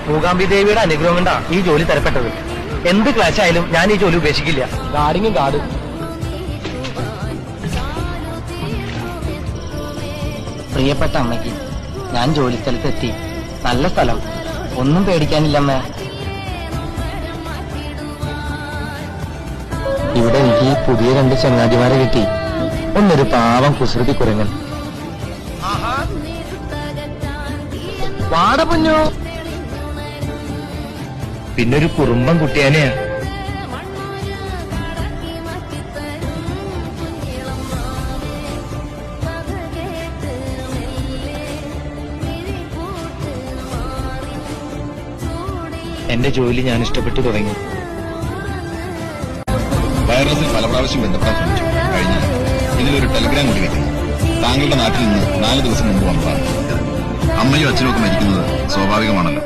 മൂകാംബി ദേവിയുടെ അനുഗ്രഹം കൊണ്ടാ ഈ ജോലി തരപ്പെട്ടത്. എന്ത് ക്ലാസ് ആയാലും ഞാൻ ഈ ജോലി ഉപേക്ഷിക്കില്ല. ഗാർഡിങ്ങും ഗാർഡ്. പ്രിയപ്പെട്ട അമ്മയ്ക്ക് ഞാൻ ജോലി സ്ഥലത്തെത്തി. നല്ല സ്ഥലം, ഒന്നും പേടിക്കാനില്ലമ്മേ. ഇവിടെ എനിക്ക് പുതിയ 2 ചങ്ങാതിമാരെ കിട്ടി. ഒന്നൊരു പാവം കുസൃതി കുരങ്ങൻ. വാട പൊന്നോ. പിന്നൊരു കുറുമ്പൻ കുട്ടിയാനെയാ. എന്റെ ജോലി ഞാൻ ഇഷ്ടപ്പെട്ടു തുടങ്ങി. വയർലെസ്സിൽ പല പ്രാവശ്യം ബന്ധപ്പെടാൻ ശ്രമിച്ചു. കഴിഞ്ഞാൽ ഇതിലൊരു ടെലിഗ്രാം കൂടി വെക്കുന്നു. താങ്കളുടെ നാട്ടിൽ നിന്ന് 4 ദിവസം മുമ്പ് വന്നതാണ്. അമ്മയും അച്ഛനും ഒക്കെ മരിക്കുന്നത് സ്വാഭാവികമാണല്ലോ.